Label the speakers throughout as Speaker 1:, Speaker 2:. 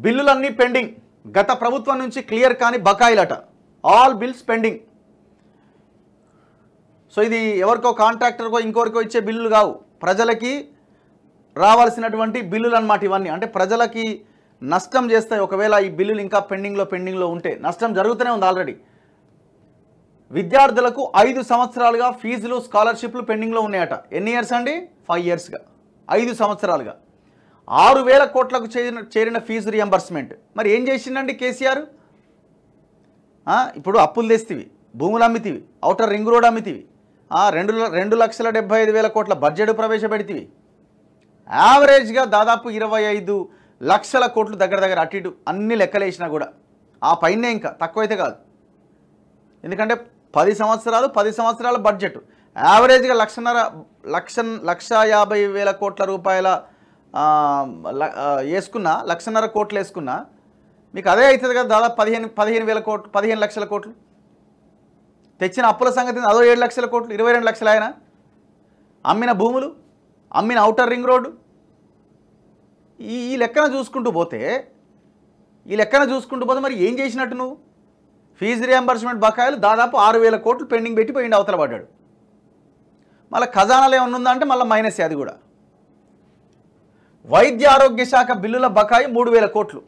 Speaker 1: బిల్లులన్నీ pending. గత ప్రభుత్వం నుంచి క్లియర్ కాని బకాయిలట. All bills pending. సో ఇది ఎవరికో కాంట్రాక్టర్కో ఇంకొకరికో ఇచ్చే బిల్లులు కావు, ప్రజలకి రావాల్సినటువంటి బిల్లులు అన్నమాట ఇవన్నీ. అంటే ప్రజలకి నష్టం చేస్తాయి ఒకవేళ ఈ బిల్లులు ఇంకా పెండింగ్లో ఉంటే. నష్టం జరుగుతూనే ఉంది ఆల్రెడీ. విద్యార్థులకు 5 సంవత్సరాలుగా ఫీజులు స్కాలర్షిప్లు పెండింగ్లో ఉన్నాయట. ఎన్ని ఇయర్స్ అండి? 5 ఇయర్స్గా, 5 సంవత్సరాలుగా 6,000 కోట్లకు చేరిన ఫీజు రియంబర్స్మెంట్. మరి ఏం చేసిండండి కేసీఆర్? ఇప్పుడు అప్పులు తెస్తివి, భూములు అమ్మితివి, ఔటర్ రింగ్ రోడ్ అమ్మితివి, 2,75,000 కోట్ల బడ్జెట్ ప్రవేశపెడితివి. యావరేజ్గా దాదాపు 25 లక్షల కోట్లు దగ్గర అటు ఇటు అన్ని లెక్కలేసినా కూడా ఆ పైనే, ఇంకా తక్కువైతే కాదు. ఎందుకంటే 10 సంవత్సరాల బడ్జెట్ యావరేజ్గా 1,50,000 కోట్ల రూపాయల వేసుకున్నా, 1,50,000 కోట్లు వేసుకున్నా మీకు అదే అవుతుంది కదా, దాదాపు 15,000 కోట్లు, 15 లక్షల కోట్లు. తెచ్చిన అప్పుల సంగతి అదో 7 లక్షల కోట్లు, 22 లక్షలు ఆయన. అమ్మిన భూములు, అమ్మిన ఔటర్ రింగ్ రోడ్డు. ఈ లెక్కన చూసుకుంటూ పోతే మరి ఏం చేసినట్టు నువ్వు? ఫీజు రియంబర్స్మెంట్ బకాయిలు దాదాపు 6,000 కోట్లు పెండింగ్ పెట్టి పోయిండి, అవతల పడ్డాడు. మళ్ళీ ఖజానాలు ఏమన్నా ఉందా అంటే మళ్ళీ మైనస్ అది కూడా. వైద్య ఆరోగ్య శాఖ బిల్లుల బకాయి 3,000 కోట్లు.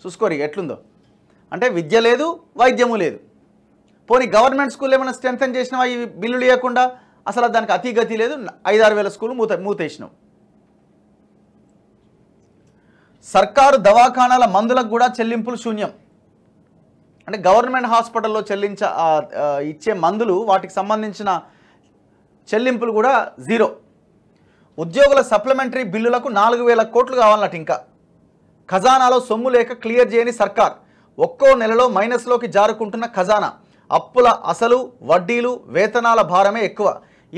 Speaker 1: చూసుకోరు ఎట్లుందో. అంటే విద్య లేదు, వైద్యము లేదు. పోనీ గవర్నమెంట్ స్కూల్ ఏమైనా స్ట్రెంథన్ చేసినావా ఈ బిల్లులు ఇవ్వకుండా? అసలు దానికి అతిగతి లేదు. 5-6 వేల స్కూలు మూతేసినావు. సర్కారు దవాఖానాల మందులకు కూడా చెల్లింపులు శూన్యం. అంటే గవర్నమెంట్ హాస్పిటల్లో ఇచ్చే మందులు, వాటికి సంబంధించిన చెల్లింపులు కూడా జీరో. ఉద్యోగుల సప్లిమెంటరీ బిల్లులకు 4,000 కోట్లు కావాలన్నట్టు. ఇంకా ఖజానాలో సొమ్ము లేక క్లియర్ చేయని సర్కార్. ఒక్కో నెలలో మైనస్లోకి జారుకుంటున్న ఖజానా. అప్పుల అసలు, వడ్డీలు, వేతనాల భారమే ఎక్కువ.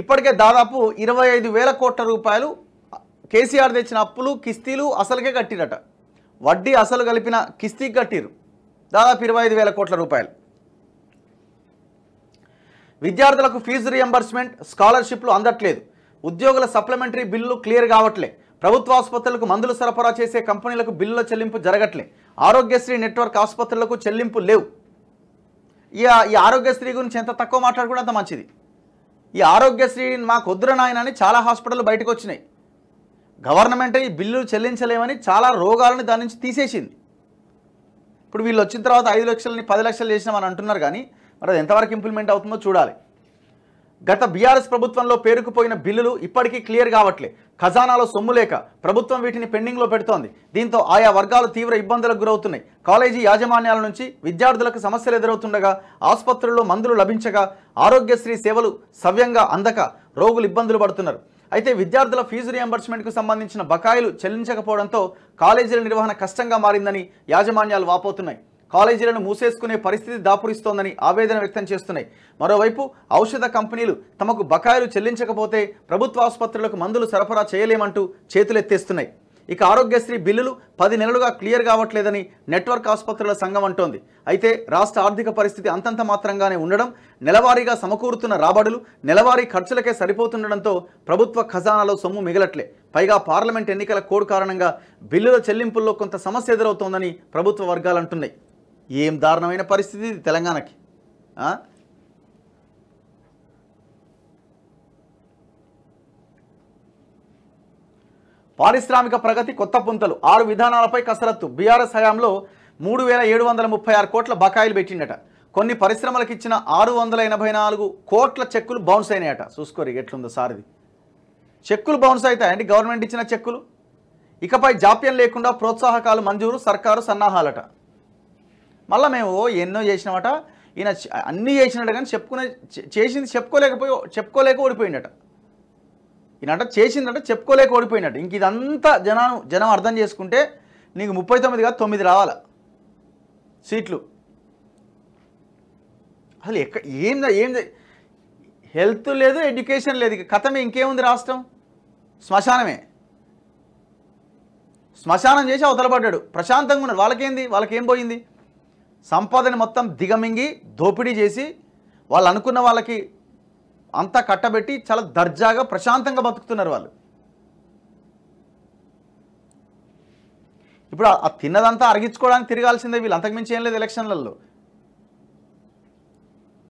Speaker 1: ఇప్పటికే దాదాపు 25,000 కోట్ల రూపాయలు కేసీఆర్ తెచ్చిన అప్పులు, కిస్తీలు, అసలుకే కట్టిరట. వడ్డీ అసలు కలిపిన కిస్తీకి కట్టిరు దాదాపు 25,000 కోట్ల రూపాయలు. విద్యార్థులకు ఫీజు రియంబర్స్మెంట్, స్కాలర్షిప్లు అందట్లేదు. ఉద్యోగుల సప్లిమెంటరీ బిల్లులు క్లియర్ కావట్లే. ప్రభుత్వ ఆసుపత్రులకు మందులు సరఫరా చేసే కంపెనీలకు బిల్లుల చెల్లింపు జరగట్లే. ఆరోగ్యశ్రీ నెట్వర్క్ ఆసుపత్రులకు చెల్లింపు లేవు. ఈ ఆరోగ్యశ్రీ గురించి ఎంత తక్కువ మాట్లాడుకుంటే అంత మంచిది. ఈ ఆరోగ్యశ్రీ మాకు వద్దుర నాయన అని చాలా హాస్పిటల్ బయటకు వచ్చినాయి. గవర్నమెంట్ ఈ బిల్లులు చెల్లించలేమని చాలా రోగాలను దాని నుంచి తీసేసింది. ఇప్పుడు వీళ్ళు వచ్చిన తర్వాత 5 లక్షలని 10 లక్షలు చేసినామని అంటున్నారు, కానీ మరి అది ఎంతవరకు ఇంప్లిమెంట్ అవుతుందో చూడాలి. గత బీఆర్ఎస్ ప్రభుత్వంలో పేరుకుపోయిన బిల్లులు ఇప్పటికీ క్లియర్ కావట్లే. ఖజానాలో సొమ్ము లేక ప్రభుత్వం వీటిని పెండింగ్లో పెడుతోంది. దీంతో ఆయా వర్గాలు తీవ్ర ఇబ్బందులకు గురవుతున్నాయి. కాలేజీ యాజమాన్యాల నుంచి విద్యార్థులకు సమస్యలు ఎదురవుతుండగా, ఆసుపత్రుల్లో మందులు లభించగా, ఆరోగ్యశ్రీ సేవలు సవ్యంగా అందక రోగులు ఇబ్బందులు పడుతున్నారు. అయితే విద్యార్థుల ఫీజు రియంబర్స్మెంట్కు సంబంధించిన బకాయిలు చెల్లించకపోవడంతో కాలేజీల నిర్వహణ కష్టంగా మారిందని యాజమాన్యాలు వాపోతున్నాయి. కాలేజీలను మూసేసుకునే పరిస్థితి దాపురిస్తోందని ఆవేదన వ్యక్తం చేస్తున్నాయి. మరోవైపు ఔషధ కంపెనీలు తమకు బకాయిలు చెల్లించకపోతే ప్రభుత్వ ఆసుపత్రులకు మందులు సరఫరా చేయలేమంటూ చేతులెత్తేస్తున్నాయి. ఇక ఆరోగ్యశ్రీ బిల్లులు 10 నెలలుగా క్లియర్ కావట్లేదని నెట్వర్క్ ఆసుపత్రుల సంఘం అంటోంది. అయితే రాష్ట్ర ఆర్థిక పరిస్థితి అంతంత మాత్రంగానే ఉండడం, నెలవారీగా సమకూరుతున్న రాబడులు నెలవారీ ఖర్చులకే సరిపోతుండడంతో ప్రభుత్వ ఖజానాలో సొమ్ము మిగలట్లే. పైగా పార్లమెంట్ ఎన్నికల కోడ్ కారణంగా బిల్లుల చెల్లింపుల్లో కొంత సమస్య ఎదురవుతోందని ప్రభుత్వ వర్గాలు అంటున్నాయి. ఏం దారుణమైన పరిస్థితి ఇది తెలంగాణకి. పారిశ్రామిక ప్రగతి కొత్త పుంతలు. 6 విధానాలపై కసరత్తు. బీఆర్ఎస్ హయాంలో 3,736 కోట్ల బకాయిలు పెట్టిండట. కొన్ని పరిశ్రమలకు ఇచ్చిన 684 కోట్ల చెక్కులు బౌన్స్ అయినాయట. చూసుకోరు ఎట్లుందో సారిది. చెక్కులు బౌన్స్ అవుతాయండి గవర్నమెంట్ ఇచ్చిన చెక్కులు. ఇకపై జాప్యం లేకుండా ప్రోత్సాహకాలు మంజూరు, సర్కారు సన్నాహాలట. మళ్ళీ మేము ఎన్నో చేసినామట. ఈయన అన్నీ చేసినట్టు కానీ చేసింది చెప్పుకోలేక ఓడిపోయిందట. ఈయనట చేసిందట చెప్పుకోలేక ఓడిపోయినట్టు. ఇంక ఇదంతా జనం అర్థం చేసుకుంటే నీకు 39 కాదు 9 రావాలా సీట్లు. అసలు ఏం హెల్త్ లేదు, ఎడ్యుకేషన్ లేదు, ఇక కథమే. ఇంకేముంది రాష్ట్రం? శ్మశానమే. శ్మశానం చేసి అవతల పడ్డాడు. ప్రశాంతంగా ఉన్నారు. వాళ్ళకేం పోయింది? సంపదని మొత్తం దిగమింగి దోపిడీ చేసి వాళ్ళు అనుకున్న వాళ్ళకి అంతా కట్టబెట్టి చాలా దర్జాగా ప్రశాంతంగా బతుకుతున్నారు వాళ్ళు. ఇప్పుడు ఆ తిన్నదంతా అరిగించుకోవడానికి తిరగాల్సిందే వీళ్ళు, అంతకుమించి ఏం లేదు ఎలక్షన్లలో.